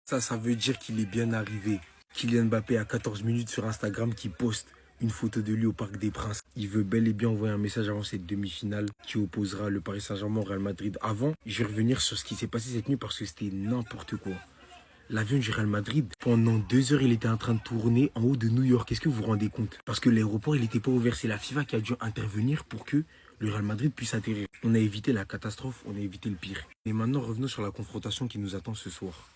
Ça veut dire qu'il est bien arrivé. Kylian Mbappé a 14 minutes sur Instagram qui poste une photo de lui au Parc des Princes. Il veut bel et bien envoyer un message avant cette demi-finale qui opposera le Paris Saint-Germain au Real Madrid. Avant, je vais revenir sur ce qui s'est passé cette nuit parce que c'était n'importe quoi. L'avion du Real Madrid, pendant 2 heures, il était en train de tourner en haut de New York. Est-ce que vous vous rendez compte? Parce que l'aéroport, il n'était pas ouvert. C'est la FIFA qui a dû intervenir pour que le Real Madrid puisse atterrir. On a évité la catastrophe, on a évité le pire. Et maintenant, revenons sur la confrontation qui nous attend ce soir.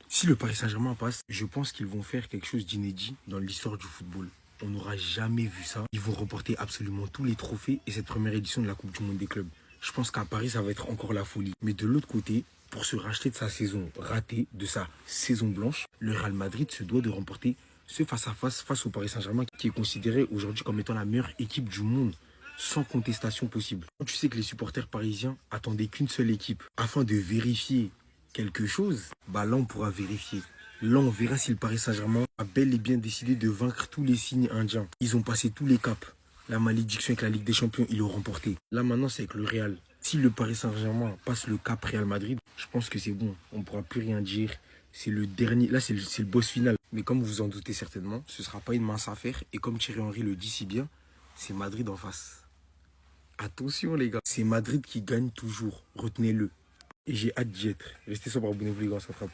Si le Paris Saint-Germain passe, je pense qu'ils vont faire quelque chose d'inédit dans l'histoire du football. On n'aura jamais vu ça. Ils vont remporter absolument tous les trophées et cette première édition de la Coupe du Monde des clubs. Je pense qu'à Paris, ça va être encore la folie. Mais de l'autre côté, pour se racheter de sa saison ratée, de sa saison blanche, le Real Madrid se doit de remporter ce face-à-face face au Paris Saint-Germain qui est considéré aujourd'hui comme étant la meilleure équipe du monde, sans contestation possible. Tu sais que les supporters parisiens attendaient qu'une seule équipe afin de vérifier quelque chose, là on pourra vérifier. Là on verra si le Paris Saint-Germain a bel et bien décidé de vaincre tous les signes indiens. Ils ont passé tous les caps. La malédiction avec la Ligue des Champions, ils l'ont remporté. Là maintenant c'est avec le Real. Si le Paris Saint-Germain passe le cap Real Madrid, je pense que c'est bon. On ne pourra plus rien dire. C'est le dernier, là c'est le boss final. Mais comme vous en doutez certainement, ce ne sera pas une mince affaire. Et comme Thierry Henry le dit si bien, c'est Madrid en face. Attention les gars, c'est Madrid qui gagne toujours. Retenez-le. Et j'ai hâte d'y être. Restez sobre, abonnez-vous les gars, ça frappe.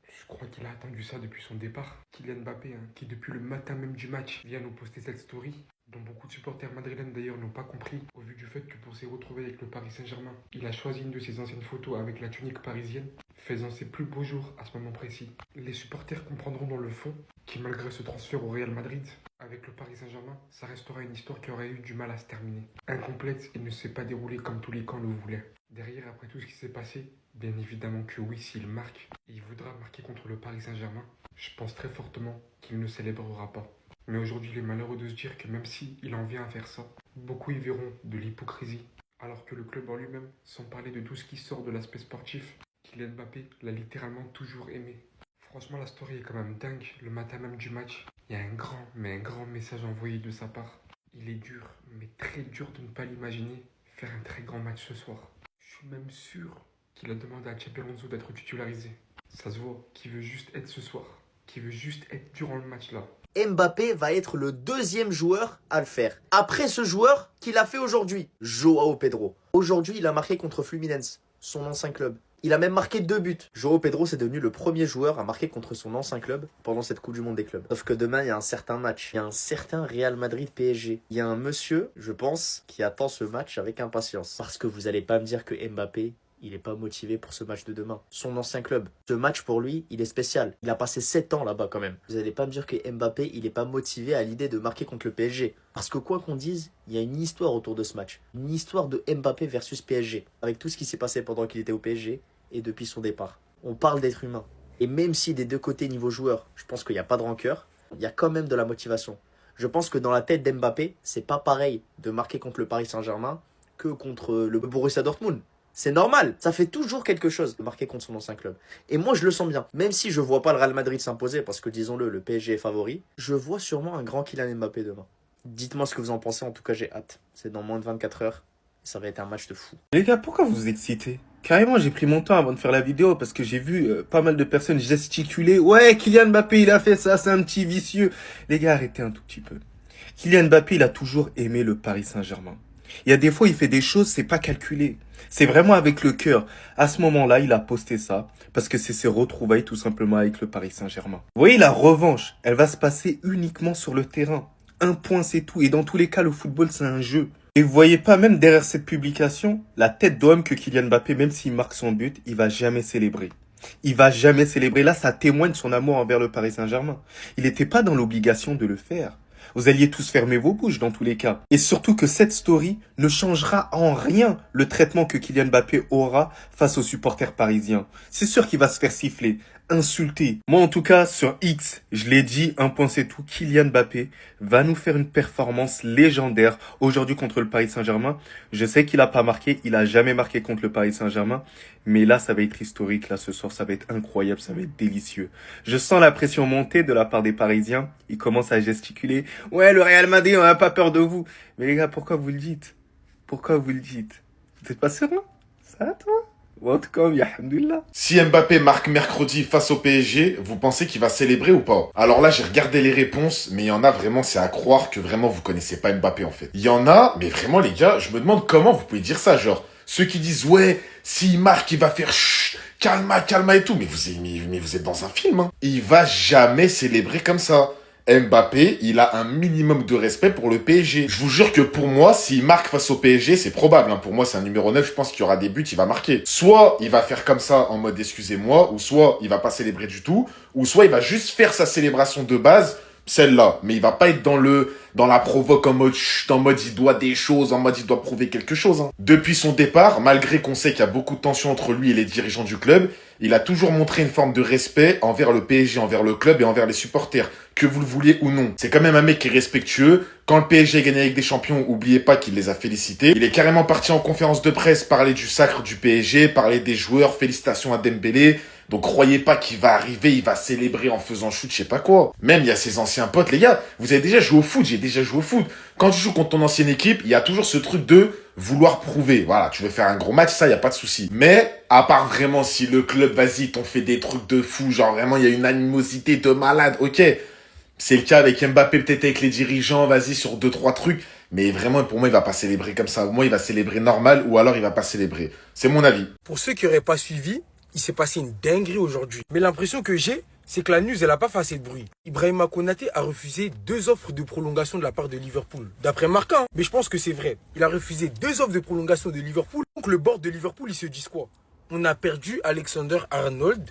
Je crois qu'il a attendu ça depuis son départ. Kylian Mbappé, qui depuis le matin même du match vient nous poster cette story, dont beaucoup de supporters madrilènes d'ailleurs n'ont pas compris, au vu du fait que pour s'y retrouver avec le Paris Saint-Germain, il a choisi une de ses anciennes photos avec la tunique parisienne, faisant ses plus beaux jours à ce moment précis. Les supporters comprendront dans le fond que malgré ce transfert au Real Madrid, avec le Paris Saint-Germain, ça restera une histoire qui aurait eu du mal à se terminer. Incomplète et ne s'est pas déroulée comme tous les camps le voulaient. Derrière, après tout ce qui s'est passé, bien évidemment que oui, s'il marque, et il voudra marquer contre le Paris Saint-Germain, je pense très fortement qu'il ne célébrera pas. Mais aujourd'hui, il est malheureux de se dire que même s'il en vient à faire ça, beaucoup y verront de l'hypocrisie, alors que le club en lui-même, sans parler de tout ce qui sort de l'aspect sportif, Kylian Mbappé l'a littéralement toujours aimé. Franchement, la story est quand même dingue. Le matin même du match, il y a un grand message envoyé de sa part. Il est dur, mais très dur de ne pas l'imaginer faire un très grand match ce soir. Je suis même sûr qu'il a demandé à Xabi Alonso d'être titularisé. Ça se voit qu'il veut juste être ce soir, qu'il veut juste être durant le match là. Mbappé va être le deuxième joueur à le faire. Après ce joueur qu'il a fait aujourd'hui, Joao Pedro. Aujourd'hui, il a marqué contre Fluminense, son ancien club. Il a même marqué 2 buts. Joao Pedro, c'est devenu le premier joueur à marquer contre son ancien club pendant cette Coupe du Monde des clubs. Sauf que demain, il y a un certain match. Il y a un certain Real Madrid-PSG. Il y a un monsieur, je pense, qui attend ce match avec impatience. Parce que vous allez pas me dire que Mbappé, il n'est pas motivé pour ce match de demain. Son ancien club. Ce match, pour lui, il est spécial. Il a passé 7 ans là-bas quand même. Vous n'allez pas me dire que Mbappé, il n'est pas motivé à l'idée de marquer contre le PSG. Parce que quoi qu'on dise, il y a une histoire autour de ce match. Une histoire de Mbappé versus PSG. Avec tout ce qui s'est passé pendant qu'il était au PSG et depuis son départ. On parle d'être humain. Et même si des deux côtés niveau joueur, je pense qu'il n'y a pas de rancœur, il y a quand même de la motivation. Je pense que dans la tête d'Mbappé, c'est pas pareil de marquer contre le Paris Saint-Germain que contre le Borussia Dortmund. C'est normal, ça fait toujours quelque chose de marquer contre son ancien club. Et moi je le sens bien, même si je vois pas le Real Madrid s'imposer, parce que disons-le, le PSG est favori, je vois sûrement un grand Kylian Mbappé demain. Dites-moi ce que vous en pensez, en tout cas j'ai hâte. C'est dans moins de 24 heures, et ça va être un match de fou. Les gars, pourquoi vous vous excitez? Carrément, j'ai pris mon temps avant de faire la vidéo parce que j'ai vu pas mal de personnes gesticuler. Ouais, Kylian Mbappé, il a fait ça, c'est un petit vicieux. Les gars, arrêtez un tout petit peu. Kylian Mbappé, il a toujours aimé le Paris Saint-Germain. Il y a des fois, il fait des choses, c'est pas calculé. C'est vraiment avec le cœur. À ce moment-là, il a posté ça parce que c'est ses retrouvailles tout simplement avec le Paris Saint-Germain. Vous voyez, la revanche, elle va se passer uniquement sur le terrain. Un point, c'est tout. Et dans tous les cas, le football, c'est un jeu. Et vous voyez pas, même derrière cette publication, la tête d'homme que Kylian Mbappé, même s'il marque son but, il va jamais célébrer. Il va jamais célébrer. Là, ça témoigne son amour envers le Paris Saint-Germain. Il n'était pas dans l'obligation de le faire. Vous alliez tous fermer vos bouches dans tous les cas. Et surtout que cette story ne changera en rien le traitement que Kylian Mbappé aura face aux supporters parisiens. C'est sûr qu'il va se faire siffler, insulter. Moi en tout cas, sur X, je l'ai dit, un point c'est tout, Kylian Mbappé va nous faire une performance légendaire aujourd'hui contre le Paris Saint-Germain. Je sais qu'il n'a pas marqué, il a jamais marqué contre le Paris Saint-Germain. Mais là, ça va être historique. Là, ce soir, ça va être incroyable, ça va être délicieux. Je sens la pression monter de la part des Parisiens. Ils commencent à gesticuler. Ouais, le Real Madrid, on n'a pas peur de vous. Mais les gars, pourquoi vous le dites? Pourquoi vous le dites? Vous n'êtes pas serein? Ça va, toi? En tout cas, alhamdoulilah. Si Mbappé marque mercredi face au PSG, vous pensez qu'il va célébrer ou pas? Alors là, j'ai regardé les réponses, mais il y en a vraiment, c'est à croire que vraiment vous connaissez pas Mbappé en fait. Il y en a, mais vraiment les gars, je me demande comment vous pouvez dire ça, genre, ceux qui disent ouais, s'il marque, il va faire chut, calma, calma et tout, mais vous êtes dans un film, hein. Il va jamais célébrer comme ça. Mbappé, il a un minimum de respect pour le PSG. Je vous jure que pour moi, s'il marque face au PSG, c'est probable. Hein. Pour moi, c'est un numéro 9, je pense qu'il y aura des buts, il va marquer. Soit il va faire comme ça en mode excusez-moi, ou soit il va pas célébrer du tout, ou soit il va juste faire sa célébration de base, celle-là. Mais il va pas être dans la provoque en mode chut, en mode il doit des choses, en mode il doit prouver quelque chose. Hein. Depuis son départ, malgré qu'on sait qu'il y a beaucoup de tensions entre lui et les dirigeants du club, il a toujours montré une forme de respect envers le PSG, envers le club et envers les supporters, que vous le vouliez ou non. C'est quand même un mec qui est respectueux. Quand le PSG gagne avec des champions, oubliez pas qu'il les a félicités. Il est carrément parti en conférence de presse parler du sacre du PSG, parler des joueurs, félicitations à Dembélé. Donc croyez pas qu'il va arriver, il va célébrer en faisant shoot, je sais pas quoi. Même il y a ses anciens potes, les gars, vous avez déjà joué au foot, j'ai déjà joué au foot. Quand tu joues contre ton ancienne équipe, il y a toujours ce truc de vouloir prouver. Voilà, tu veux faire un gros match, ça, y a pas de souci. Mais, à part vraiment si le club, vas-y, t'ont fait des trucs de fou, genre vraiment, il y a une animosité de malade, ok. C'est le cas avec Mbappé, peut-être avec les dirigeants, vas-y, sur 2-3 trucs. Mais vraiment, pour moi, il va pas célébrer comme ça. Au moins, il va célébrer normal ou alors il va pas célébrer. C'est mon avis. Pour ceux qui n'auraient pas suivi, il s'est passé une dinguerie aujourd'hui. Mais l'impression que j'ai, c'est que la news, elle n'a pas fait assez de bruit. Ibrahima Konaté a refusé 2 offres de prolongation de la part de Liverpool. D'après Marca, hein, mais je pense que c'est vrai. Il a refusé 2 offres de prolongation de Liverpool. Donc le board de Liverpool, ils se disent quoi? On a perdu Alexander-Arnold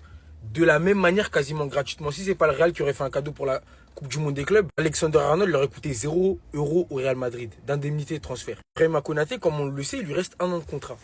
de la même manière quasiment gratuitement. Si c'est pas le Real qui aurait fait un cadeau pour la Coupe du Monde des clubs, Alexander-Arnold leur aurait coûté 0 € au Real Madrid d'indemnité de transfert. Ibrahima Konaté, comme on le sait, il lui reste 1 an de contrat.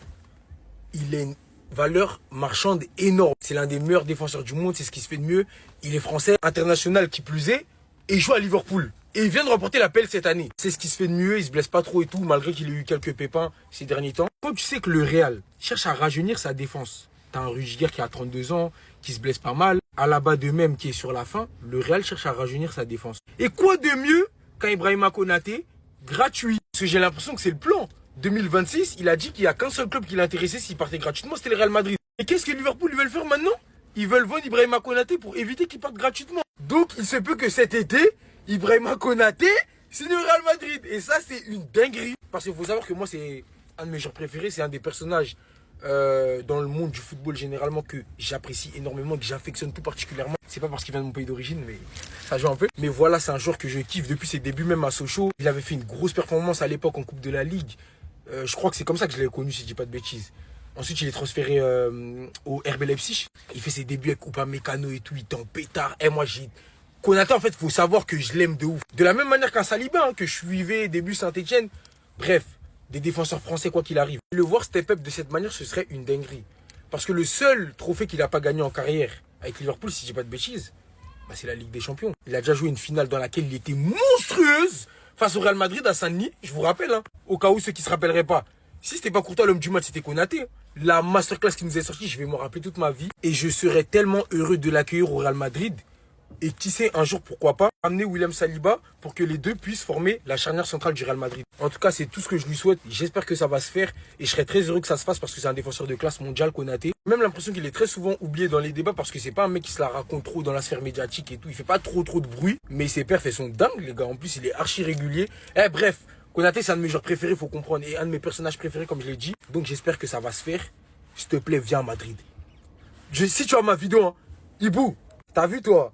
Il est une valeur marchande énorme. C'est l'un des meilleurs défenseurs du monde, c'est ce qui se fait de mieux. Il est français, international qui plus est, et il joue à Liverpool. Et il vient de remporter l'appel cette année. C'est ce qui se fait de mieux, il se blesse pas trop et tout, malgré qu'il ait eu quelques pépins ces derniers temps. Quand tu sais que le Real cherche à rajeunir sa défense, t'as un Rudiger qui a 32 ans, qui se blesse pas mal, Alaba de même qui est sur la fin, le Real cherche à rajeunir sa défense. Et quoi de mieux qu'un Ibrahima Konaté gratuit? Parce que j'ai l'impression que c'est le plan. 2026, il a dit qu'il n'y a qu'un seul club qui l'intéressait s'il partait gratuitement, c'était le Real Madrid. Et qu'est-ce que Liverpool veulent faire maintenant? Ils veulent vendre Ibrahima Konaté pour éviter qu'il parte gratuitement. Donc il se peut que cet été, Ibrahima Konaté signe au Real Madrid. Et ça, c'est une dinguerie. Parce qu'il faut savoir que moi, c'est un de mes joueurs préférés, c'est un des personnages dans le monde du football généralement que j'apprécie énormément, que j'affectionne tout particulièrement. C'est pas parce qu'il vient de mon pays d'origine, mais ça joue un peu. Mais voilà, c'est un joueur que je kiffe depuis ses débuts, même à Sochaux. Il avait fait une grosse performance à l'époque en Coupe de la Ligue. Je crois que c'est comme ça que je l'ai connu, si je dis pas de bêtises. Ensuite, il est transféré au RB Leipzig. Il fait ses débuts avec Upamecano et tout. Il était en pétard. Et moi, Konaté, en fait, il faut savoir que je l'aime de ouf. De la même manière qu'un Saliba, hein, que je suivais début Saint-Etienne. Bref, des défenseurs français, quoi qu'il arrive. Le voir step up de cette manière, ce serait une dinguerie. Parce que le seul trophée qu'il n'a pas gagné en carrière avec Liverpool, si je dis pas de bêtises, bah, c'est la Ligue des Champions. Il a déjà joué une finale dans laquelle il était monstrueuse face au Real Madrid à Saint-Denis, je vous rappelle, hein, au cas où ceux qui se rappelleraient pas. Si c'était pas Courtois, l'homme du match, c'était Konaté. La masterclass qui nous est sortie, je vais m'en rappeler toute ma vie. Et je serais tellement heureux de l'accueillir au Real Madrid. Et qui sait, un jour, pourquoi pas, amener William Saliba pour que les deux puissent former la charnière centrale du Real Madrid. En tout cas, c'est tout ce que je lui souhaite. J'espère que ça va se faire. Et je serais très heureux que ça se fasse parce que c'est un défenseur de classe mondiale, Konaté. Même l'impression qu'il est très souvent oublié dans les débats parce que c'est pas un mec qui se la raconte trop dans la sphère médiatique et tout. Il fait pas trop de bruit. Mais ses perfs, elles sont dingues, les gars. En plus, il est archi régulier. Bref, Konaté, c'est un de mes joueurs préférés, faut comprendre. Et un de mes personnages préférés, comme je l'ai dit. Donc, j'espère que ça va se faire. S'il te plaît, viens à Madrid. Si tu as ma vidéo, hein, Ibou. T'as vu toi?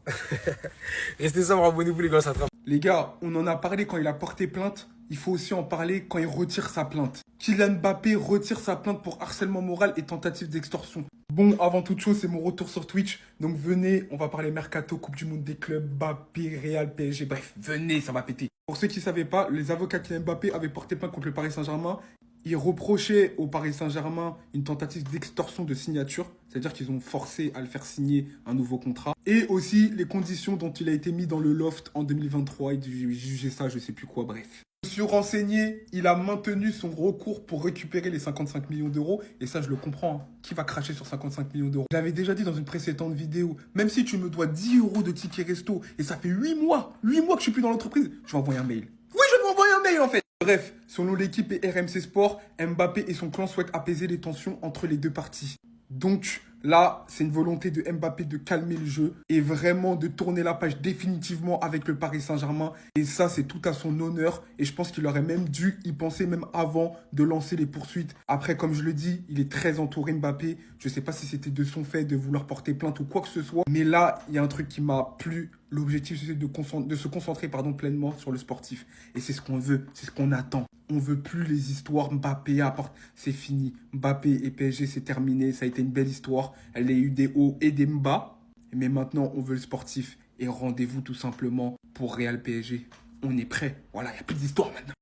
Restez sobre, abonnez-vous les gars, ça travaille. Les gars, on en a parlé quand il a porté plainte. Il faut aussi en parler quand il retire sa plainte. Kylian Mbappé retire sa plainte pour harcèlement moral et tentative d'extorsion. Bon, avant toute chose, c'est mon retour sur Twitch. Donc venez, on va parler Mercato, Coupe du Monde des clubs, Mbappé, Real, PSG. Bref, venez, ça va péter. Pour ceux qui ne savaient pas, les avocats Kylian Mbappé avaient porté plainte contre le Paris Saint-Germain. Ils reprochaient au Paris Saint-Germain une tentative d'extorsion de signature, c'est-à-dire qu'ils ont forcé à le faire signer un nouveau contrat. Et aussi les conditions dont il a été mis dans le loft en 2023, il jugeait ça, je sais plus quoi, bref. Je me suis renseigné, il a maintenu son recours pour récupérer les 55 millions d'euros, et ça je le comprends, hein. Qui va cracher sur 55 millions d'euros? J'avais déjà dit dans une précédente vidéo, même si tu me dois 10 € de ticket resto, et ça fait 8 mois que je suis plus dans l'entreprise, je vais envoyer un mail. Oui, je vais envoyer un mail en fait. Bref, selon l'équipe et RMC Sport, Mbappé et son clan souhaitent apaiser les tensions entre les deux parties. Donc là, c'est une volonté de Mbappé de calmer le jeu et vraiment de tourner la page définitivement avec le Paris Saint-Germain. Et ça, c'est tout à son honneur. Et je pense qu'il aurait même dû y penser même avant de lancer les poursuites. Après, comme je le dis, il est très entouré Mbappé. Je ne sais pas si c'était de son fait de vouloir porter plainte ou quoi que ce soit. Mais là, il y a un truc qui m'a plu. L'objectif, c'est de se concentrer pleinement sur le sportif. Et c'est ce qu'on veut, c'est ce qu'on attend. On veut plus les histoires Mbappé apporte. C'est fini. Mbappé et PSG, c'est terminé. Ça a été une belle histoire. Elle a eu des hauts et des bas. Mais maintenant, on veut le sportif. Et rendez-vous tout simplement pour Real PSG. On est prêt. Voilà, il n'y a plus d'histoire maintenant.